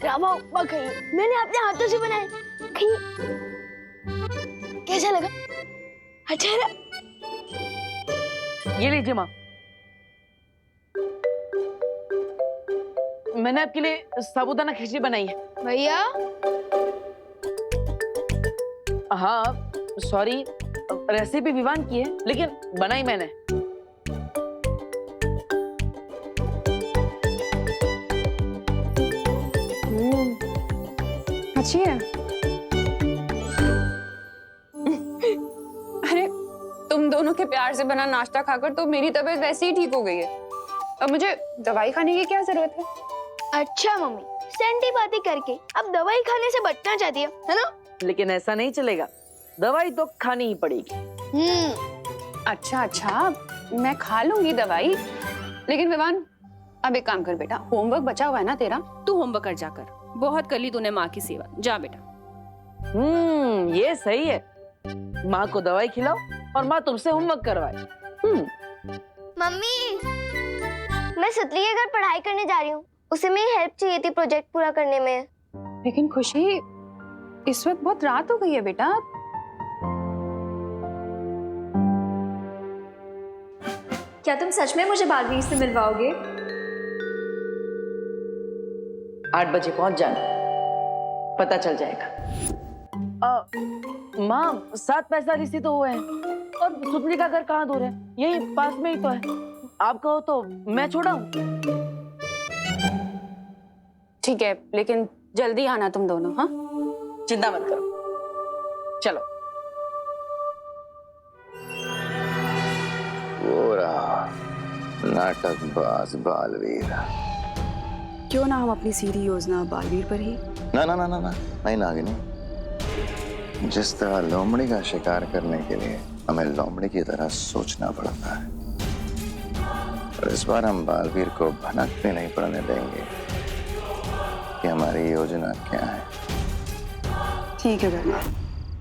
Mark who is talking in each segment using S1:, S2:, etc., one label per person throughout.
S1: रवा उपमा खाइए, मैंने अपने हाथों से बनाए। खाइए, कैसा लगा? अच्छा है?
S2: ये लीजिए माँ, मैंने आपके लिए साबूदाना खिचड़ी बनाई है।
S1: भैया
S2: हाँ सॉरी, रेसिपी विवान की है लेकिन बनाई मैंने।
S3: अच्छी है। अरे तुम दोनों के प्यार से बना नाश्ता खाकर तो मेरी तबीयत वैसे ही ठीक हो गई है। अब मुझे दवाई खाने की क्या जरूरत है?
S1: अच्छा मम्मी, सैंडी बातें करके अब दवाई खाने से बचना चाहती है ना?
S2: लेकिन ऐसा नहीं चलेगा, दवाई तो खानी ही पड़ेगी।
S3: अच्छा अच्छा, मैं खा लूंगी दवाई, लेकिन विवान अब एक काम कर बेटा, होमवर्क बचा हुआ है ना तेरा, तू होमवर्क कर जाकर। बहुत कर ली तूने माँ की सेवा, जा बेटा।
S2: ये सही है, माँ को दवाई खिलाओ और माँ तुमसे होमवर्क करवाए।
S4: मम्मी, मैं सुतली के घर पढ़ाई करने जा रही हूँ। उसे मेरी हेल्प चाहिए थी प्रोजेक्ट पूरा करने में।
S3: लेकिन खुशी, इस वक्त बहुत रात हो गई है बेटा।
S5: क्या तुम सच में मुझे बालवीर से मिलवाओगे?
S2: 8 बजे पहुंच जाना, पता चल जाएगा। माँ 7 पैसा रिश्ते तो हुए हैं और सुतली का घर कहाँ दूर है, यही पास में ही तो है। आप कहो तो मैं छोड़ाऊं?
S3: ठीक है, लेकिन जल्दी आना तुम दोनों। हाँ,
S2: चिंता मत करो, चलो।
S6: वो रहा नाटकबाज बालवीर।
S7: क्यों ना हम अपनी सीधी योजना बालवीर पर ही?
S6: ना ना ना ना ना, नहीं नागिनी। जिस तरह लोमड़ी का शिकार करने के लिए हमें लोमड़ी की तरह सोचना पड़ता है, और इस बार हम बालवीर को भनक भी नहीं पड़ने देंगे कि हमारी योजना क्या है।
S7: ठीक है भैया।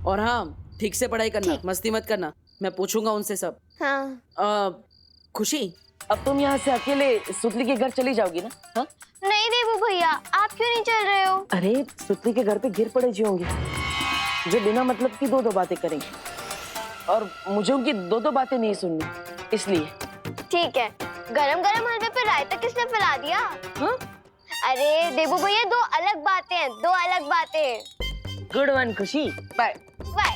S2: और हाँ, ठीक से पढ़ाई करना, मस्ती मत करना, मैं पूछूंगा उनसे सब।
S4: हाँ।
S2: खुशी, अब तुम यहाँ से अकेले सुतली के घर चली जाओगी ना? हाँ?
S4: नहीं देवू भैया, आप क्यों नहीं चल रहे हो?
S2: अरे सुतली के घर पे गिर पड़े जी होंगे जो बिना मतलब की दो बातें करेंगे, और मुझे उनकी दो बातें नहीं सुननी, इसलिए।
S4: ठीक है। गरम गरम हलवे पे रायता किसने फैला दिया?
S2: हाँ?
S4: अरे देवू भैया, दो अलग बातें हैं, दो अलग बातें।
S2: गुड वन खुशी, बाय
S4: बाय।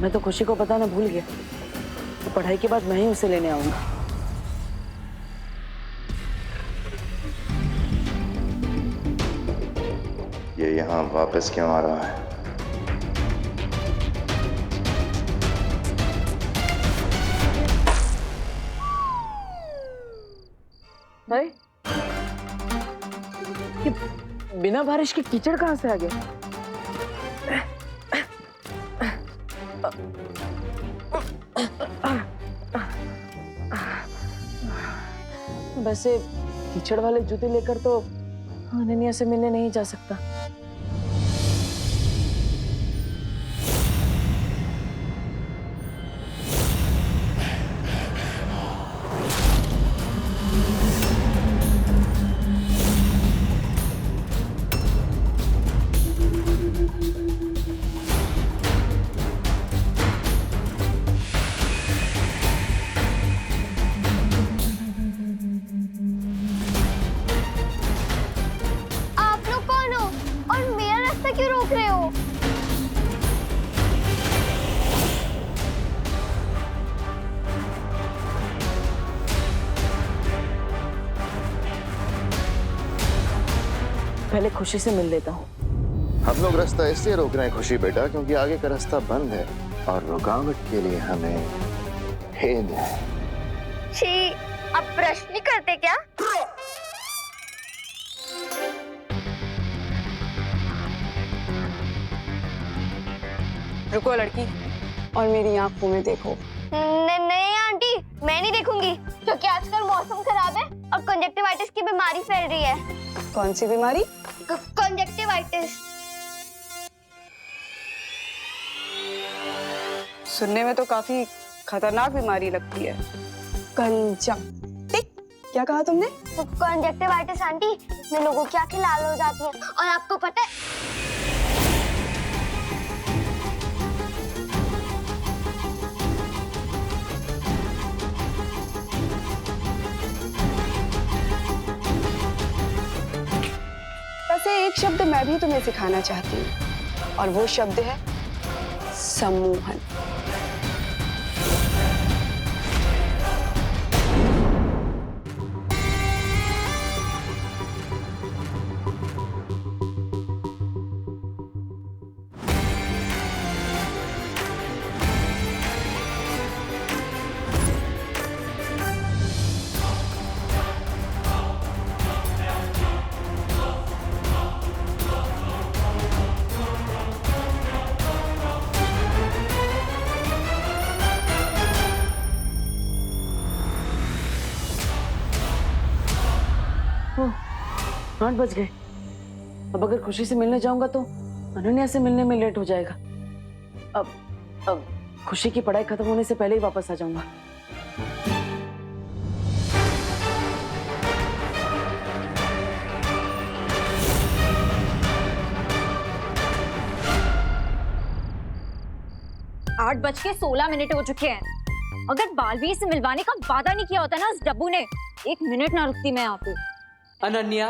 S2: मैं तो खुशी को बताना भूल गया, तो पढ़ाई के बाद मैं ही उसे लेने आऊंगा।
S6: ये यहाँ वापस क्यों आ रहा है?
S2: अरे ये बिना बारिश के कीचड़ कहाँ से आ गया? वैसे कीचड़ वाले जूते लेकर तो अनन्या से मिलने नहीं जा सकता।
S4: क्यों रोक रहे हो?
S2: पहले खुशी से मिल लेता हूँ।
S6: हम लोग रास्ता इसलिए रोक रहे हैं खुशी बेटा, क्योंकि आगे का रास्ता बंद है और रुकावट के लिए हमें खेद है।
S4: छी, अब प्रश्न नहीं करते क्या?
S7: रुको लड़की, और मेरी आंखों में देखो।
S4: नहीं आंटी, मैं नहीं देखूंगी, क्योंकि आजकल मौसम खराब है और कंजक्टिवाइटिस की बीमारी फैल रही है।
S7: कौन सी बीमारी?
S4: कंजक्टिवाइटिस।
S7: सुनने में तो काफी खतरनाक बीमारी लगती है। कंजक्टिव, क्या कहा तुमने?
S4: तो कंजक्टिवाइटिस आंटी, इसमें लोगों की आंखें लाल हो जाती हैं और आपको पता है
S7: वैसे एक शब्द मैं भी तुम्हें सिखाना चाहती हूँ और वो शब्द है सम्मोहन।
S2: ओह, 8 बज गए। अब अगर खुशी से मिलने जाऊंगा तो अनन्या से मिलने में लेट हो जाएगा। अब खुशी की पढ़ाई खत्म होने से पहले ही वापस आ जाऊंगा।
S8: आठ बज के 16 मिनट हो चुके हैं। अगर बालवीर से मिलवाने का वादा नहीं किया होता ना उस डब्बू ने, 1 मिनट ना रुकती मैं यहाँ पे।
S9: अनन्या,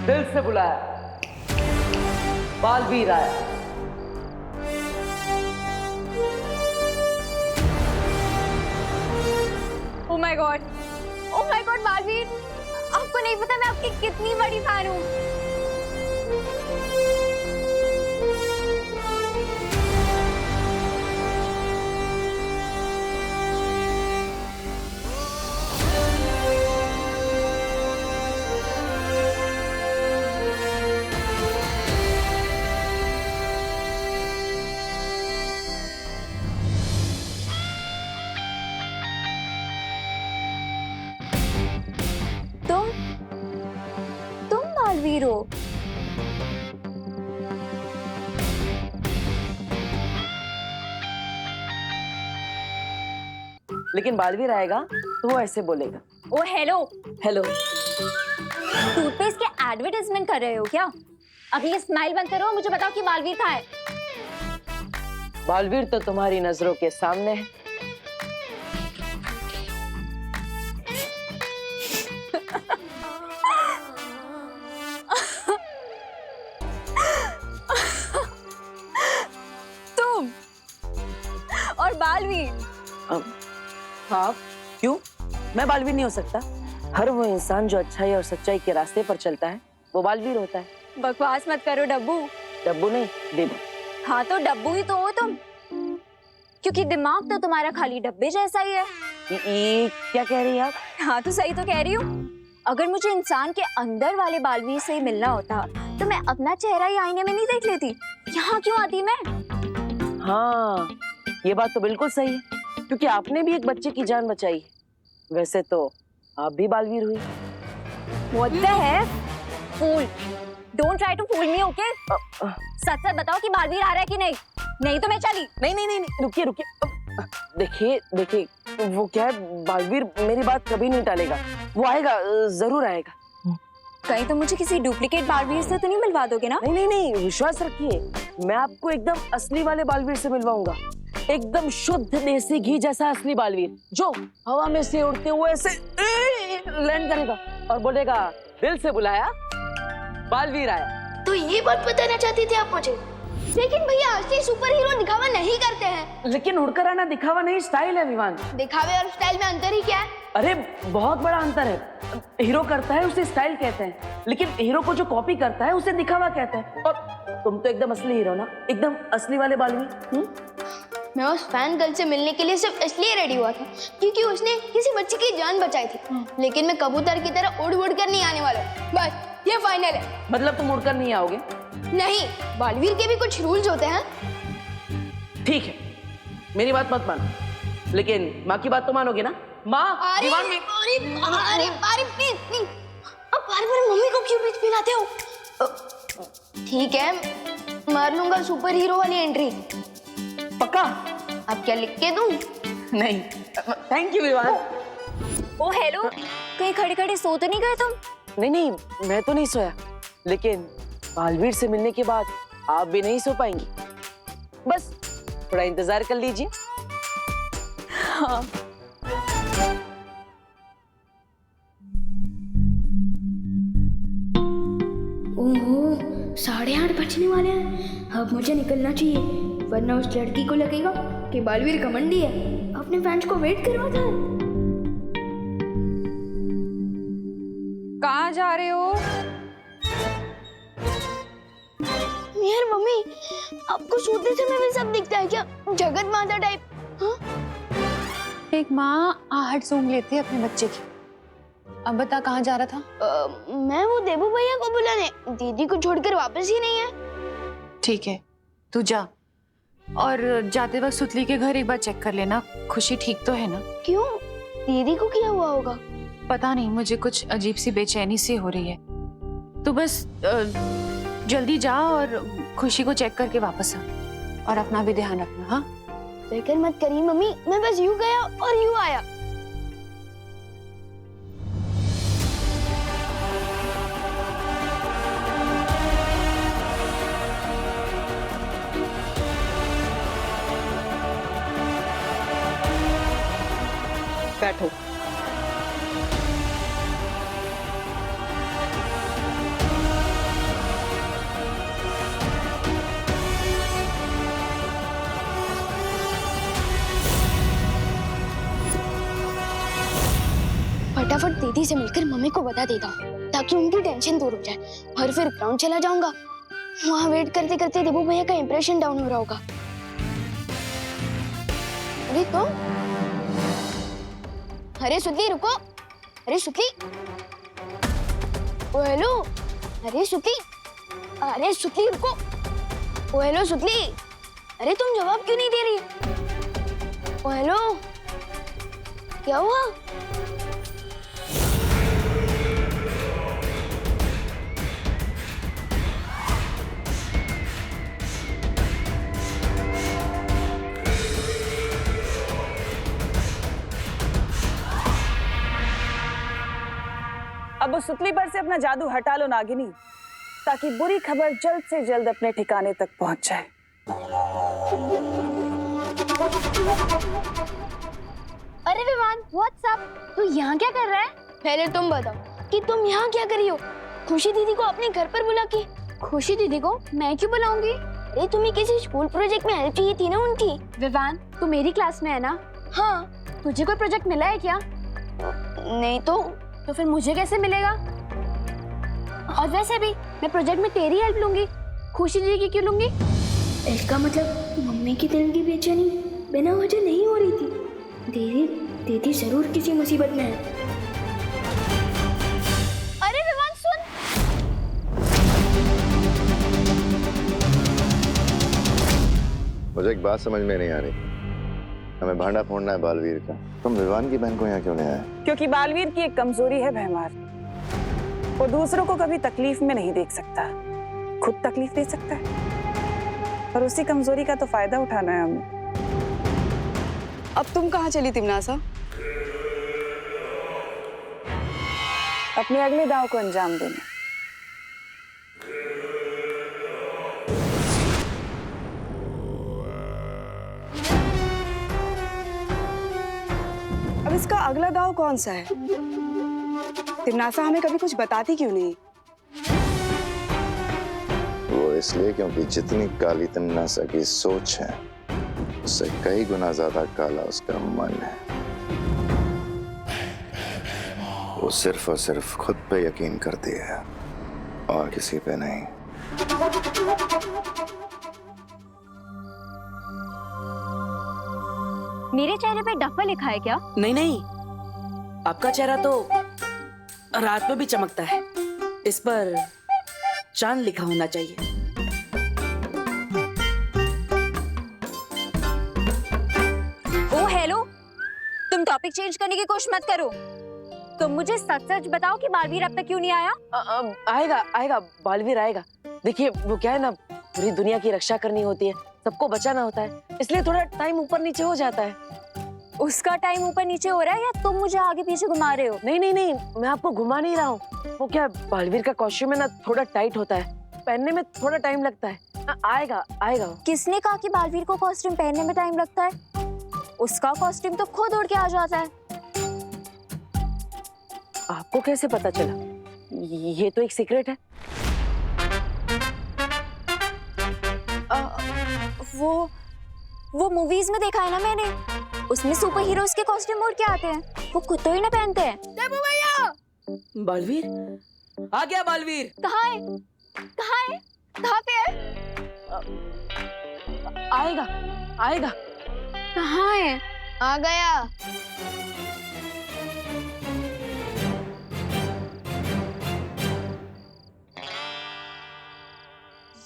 S2: दिल से बुलाया, बालवीर आया।
S8: ओह माय गॉड बालवीर, आपको नहीं पता मैं आपकी कितनी बड़ी फैन हूँ। तुम बालवीर हो?
S2: लेकिन बालवीर आएगा तो वो ऐसे बोलेगा,
S8: ओ हेलो,
S2: हेलो।
S8: टूथपेस्ट के एडवर्टाइजमेंट कर रहे हो क्या? अभी ये स्माइल बंद करो, मुझे बताओ कि बालवीर कहाँ है?
S2: बालवीर तो तुम्हारी नजरों के सामने है।
S8: तुम और बालवीर?
S2: हाँ, क्यों? मैं बालवीर नहीं हो सकता? हर वो इंसान जो अच्छाई और सच्चाई के रास्ते पर चलता है वो बालवीर होता है।
S8: बकवास मत करो डब्बू।
S2: डब्बू नहीं, डिब।
S8: हाँ तो डब्बू ही तो हो तुम, क्योंकि दिमाग तो तुम्हारा खाली डब्बे जैसा ही है।
S2: ये क्या कह रही है आप?
S8: हाँ तो सही तो कह रही हूँ। अगर मुझे इंसान के अंदर वाले बालवीर से ही मिलना होता तो मैं अपना चेहरा ही आईने में नहीं देख लेती, यहाँ क्यों आती मैं?
S2: हाँ, ये बात तो बिल्कुल सही है, क्योंकि आपने भी एक बच्चे की जान बचाई। वैसे तो आप भी बालवीर हुई।
S8: What the heck? Fool! Don't try to fool me, okay? सच सच बताओ कि बालवीर आ रहा है कि नहीं? नहीं तो मैं चली।
S2: नहीं, रुकिए। देखिए, वो क्या है, बालवीर मेरी बात कभी नहीं टालेगा। वो आएगा, जरूर आएगा।
S8: कहीं तो मुझे किसी डुप्लीकेट बालवीर से तो नहीं मिलवा दोगे ना?
S2: नहीं, विश्वास रखिए, मैं आपको एकदम असली वाले बालवीर से मिलवाऊंगा। एकदम शुद्ध देसी घी जैसा असली बालवीर, जो हवा में से उड़ते हुए ऐसे लैंड करेगा और बोलेगा, दिल से बुलाया, बालवीर आया।
S1: तो ये बात बताना चाहती थी आप मुझे? लेकिन भैया असली सुपर हीरो दिखावा नहीं करते हैं।
S2: लेकिन उड़कर आना दिखावा नहीं, स्टाइल है विवान।
S1: दिखावे और स्टाइल में अंतर ही क्या है?
S2: अरे बहुत बड़ा अंतर है। हीरो करता है उसे स्टाइल कहते हैं, लेकिन हीरो को जो कॉपी करता है उसे दिखावा कहते हैं। और तुम तो एकदम असली हीरो ना, एकदम असली वाले बालवीर।
S1: मैं उस फैन गर्ल से मिलने के लिए सिर्फ इसलिए रेडी हुआ था क्योंकि उसने किसी बच्चे की जान बचाई थी। लेकिन मैं कबूतर की तरह उड़ कर नहीं आने वाला। बस ये फाइनल है।
S2: मतलब तुम उड़कर नहीं आओगे?
S1: नहीं, बालवीर के भी कुछ रूल्स होते हैं।
S2: ठीक है, मेरी बात मत मान, लेकिन माँ की बात तो मानोगे ना? माँ
S1: अरे
S2: दीवान में
S1: अरे अरे अरे प्लीज प्लीज, अब बार बार मम्मी को क्यों बीच में लाते हो? ठीक है, मार लूंगा सुपर हीरो वाली एंट्री।
S2: पक्का?
S1: अब क्या लिख के दूं?
S2: नहीं, thank you Vivaan.
S8: Oh hello, कहीं खड़े खड़े सो तो नहीं गए तुम?
S2: नहीं नहीं, मैं तो नहीं सोया, लेकिन बालवीर से मिलने के बाद आप भी नहीं सो पाएंगी। बस थोड़ा इंतजार कर लीजिए।
S8: हाँ।
S1: ओहो, 8:30 बजने वाले हैं। अब मुझे निकलना चाहिए, वरना उस लड़की को लगेगा कि बालवीर घमंडी है, अपने फैंस को वेट करवाता है।
S3: कहाँ जा रहे हो?
S1: यार मम्मी, आपको सोते समय भी सब दिखता है क्या? जगत माता टाइप? हाँ?
S3: एक माँ आहट सूंघ लेती है अपने बच्चे की। अब बता कहाँ जा रहा था?
S1: मैं वो देबू भैया को बुलाने, दीदी को छोड़कर वापस ही नहीं है।
S3: ठीक है, तू जा, और जाते वक्त सुतली के घर एक बार चेक कर लेना, खुशी ठीक तो है ना?
S1: क्यों? दीदी को क्या हुआ होगा?
S3: पता नहीं, मुझे कुछ अजीब सी बेचैनी सी हो रही है। तो बस जल्दी जा और खुशी को चेक करके वापस आ, और अपना भी ध्यान रखना। हाँ,
S1: फिक्र मत करिए मम्मी, मैं बस यूं गया और यूं आया।
S2: बैठो।
S1: फटाफट दीदी से मिलकर मम्मी को बता देता हूँ, ताकि उनकी टेंशन दूर हो जाए, और फिर ग्राउंड चला जाऊंगा। वहाँ वेट करते करते देबू भैया का इंप्रेशन डाउन हो रहा होगा। अरे तुम, अरे सुतली रुको, अरे सुतली, ओ हेलो, अरे सुतली, अरे सुतली रुको, ओ हेलो सुतली, अरे तुम जवाब क्यों नहीं दे रही? ओ हेलो, क्या हुआ?
S7: अब उस सुतली पर से अपना जादू हटा लो नागिनी, ताकि बुरी खबर जल्द से जल्द अपने ठिकाने तक पहुंच जाए।
S1: अरे विवान, व्हाट्सअप? तू यहाँ क्या कर रहा है? पहले तुम बताओ कि तुम यहाँ क्या कर रही हो? खुशी दीदी को अपने घर पर बुला के। खुशी दीदी को मैं क्यों बुलाऊंगी? अरे तुम्हें किसी स्कूल प्रोजेक्ट में हेल्प चाहिए थी ना उनकी।
S8: विवान, तू मेरी क्लास में है ना?
S1: हाँ।
S8: तुझे कोई प्रोजेक्ट मिला है क्या?
S1: नहीं तो
S8: फिर मुझे कैसे मिलेगा? और वैसे भी मैं प्रोजेक्ट में तेरी हेल्प लूंगी, खुशी दीदी की क्यों लूंगी?
S1: इसका मतलब मम्मी की दिल की बेचैनी बिना वजह नहीं हो रही थी। दीदी जरूर किसी मुसीबत में है। अरे विवान सुन,
S6: मुझे एक बात समझ में नहीं आ रही। हमें भांडा फोड़ना है बालवीर का, तुम विवान की बहन को यहाँ क्यों ले आए?
S7: क्योंकि बालवीर की एक कमजोरी है भैमार, वो दूसरों को कभी तकलीफ में नहीं देख सकता, खुद तकलीफ दे सकता है, और उसी कमजोरी का तो फायदा उठाना है हमें। अब तुम कहाँ चली तिमनासा? अपने अगले दाव को अंजाम देने। अब इसका अगला दाव कौन सा है? तिमनासा हमें कभी कुछ बताती क्यों नहीं?
S6: वो इसलिए क्योंकि जितनी काली तिमनासा की सोच है, उससे कई गुना ज्यादा काला उसका मन है। वो सिर्फ और सिर्फ खुद पे यकीन करती है और किसी पे नहीं।
S8: मेरे चेहरे पे डफा लिखा है क्या?
S2: नहीं नहीं, आपका चेहरा तो रात में भी चमकता है, इस पर चांद लिखा होना चाहिए।
S8: टॉपिक चेंज करने की कोशिश मत करो। तुम मुझे सच सच बताओ कि बालवीर अब तक क्यों नहीं आया?
S2: आएगा आएगा, बालवीर आएगा। देखिए वो क्या है ना, पूरी दुनिया की रक्षा करनी होती है, सबको बचाना होता है, इसलिए थोड़ा टाइम ऊपर नीचे हो जाता है।
S8: उसका टाइम ऊपर नीचे हो रहा है या तुम मुझे आगे पीछे घुमा रहे हो?
S2: नहीं नहीं नहीं, मैं आपको घुमा नहीं रहा हूँ। वो क्या, बालवीर का कॉस्ट्यूम है ना, थोड़ा टाइट होता है, पहनने में थोड़ा टाइम लगता है। आएगा आएगा।
S8: किसने कहा कि बालवीर को कॉस्ट्यूम पहनने में टाइम लगता है? उसका कॉस्ट्यूम तो खुद उड़ के आ जाता है।
S2: आपको कैसे पता चला? ये तो एक सीक्रेट है।
S8: वो मूवीज में देखा है ना मैंने, उसमें सुपर हीरोज के कॉस्ट्यूम उड़ के आते हैं, वो खुद तो ही ना पहनते हैं।
S2: बालवीर आ गया। बालवीर
S8: कहाँ है? कहाँ है? कहाँ पे है?
S2: आएगा आएगा।
S8: कहाँ है?
S1: आ गया।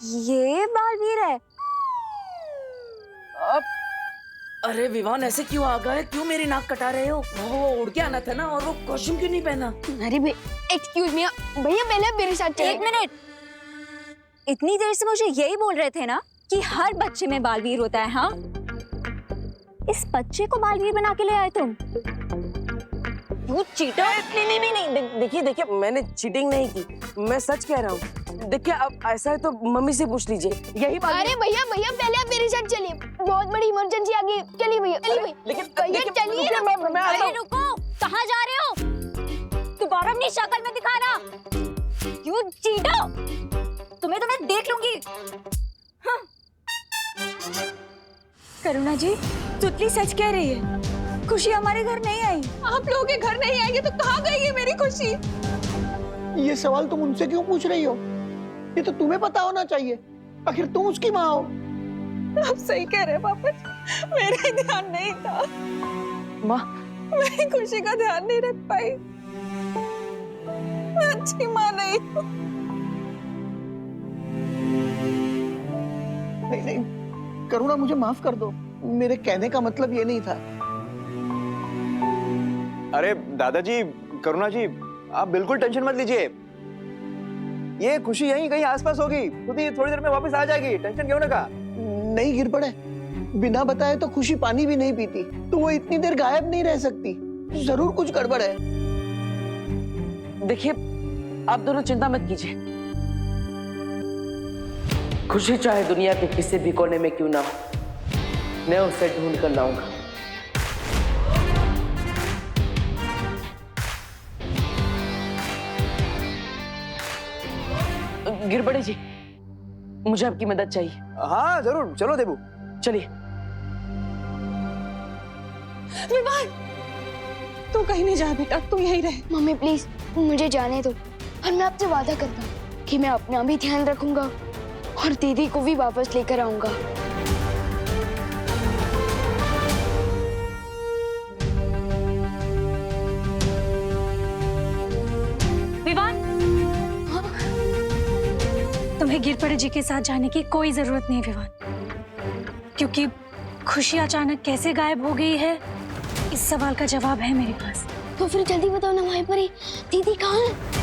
S8: ये बालवीर है?
S2: अब अरे विवान, ऐसे क्यों आ गए? क्यों मेरी नाक कटा रहे हो? वो उड़ के आना था ना, और वो कॉस्ट्यूम क्यों नहीं पहना?
S1: अरे एक्सक्यूज मी भैया, पहले मेरे साथ चलिए।
S8: एक मिनट, इतनी देर से मुझे यही बोल रहे थे ना कि हर बच्चे में बालवीर होता है। हाँ, इस बच्चे को बालवीर बना के ले आए तुम? You cheater!
S2: नहीं नहीं नहीं, देखिए देखिए, मैंने चीटिंग नहीं की, मैं सच कह रहा हूँ। देखिए अब ऐसा है तो मम्मी से पूछ लीजिए, यही बात।
S1: अरे भैया भैया, पहले आप मेरे साथ चलिए, बहुत बड़ी इमरजेंसी आ गई। चलिए भैया, चलिए भैया।
S2: लेकिन
S1: भैया चलिए ना।
S2: मैं आता
S8: अरे
S2: हूँ।
S8: रुको, कहाँ जा रहे हो? दोबारा अपनी शक्ल में दिखाना। You cheater! तुम्हें तो मैं देख लूंगी। हाँ। करुणा जी, तुतली सच कह रही है, खुशी हमारे घर नहीं आई।
S3: आप लोगों के घर नहीं आएंगे तो कहाँ गई है मेरी खुशी?
S9: ये सवाल तुम उनसे क्यों पूछ रही हो? ये तो तुम्हें पता होना चाहिए, आखिर तुम उसकी माँ हो।
S3: आप सही कह रहे हैं पापा, मेरा ध्यान नहीं था।
S2: माँ,
S3: मैं खुशी का ध्यान नहीं रख पाई, मैं अच्छी माँ नहीं हूँ।
S9: नहीं नहीं करुणा, मुझे माफ कर दो, मेरे कहने का मतलब ये नहीं था।
S10: अरे दादाजी, करुणा जी, आप बिल्कुल टेंशन मत लीजिए, ये खुशी यहीं कहीं आसपास होगी, खुद ही थोड़ी देर में वापस आ जाएगी, टेंशन क्यों ना का।
S9: नहीं गिर पड़े, बिना बताए तो खुशी पानी भी नहीं पीती, तो वो इतनी देर गायब नहीं रह सकती, जरूर कुछ गड़बड़ है।
S2: देखिए आप दोनों चिंता मत कीजिए, खुशी चाहे दुनिया के किसी भी कोने में क्यों ना हो, मैं उसे ढूंढ कर लाऊंगा। गिरबड़े जी, मुझे आपकी मदद चाहिए।
S10: हाँ जरूर, चलो देबू,
S2: चलिए।
S3: विवान, तू कहीं नहीं जा बेटा, तू यहीं रह।
S1: मम्मी प्लीज मुझे जाने दो, और मैं आपसे वादा करता हूँ कि मैं अपना भी ध्यान रखूंगा और दीदी को भी वापस लेकर आऊंगा।
S5: विवान, तुम्हें गिरपड़े जी के साथ जाने की कोई जरूरत नहीं विवान, क्योंकि खुशी अचानक कैसे गायब हो गई है, इस सवाल का जवाब है मेरे पास।
S1: तो फिर जल्दी बताओ ना माही परी, दीदी कहाँ है?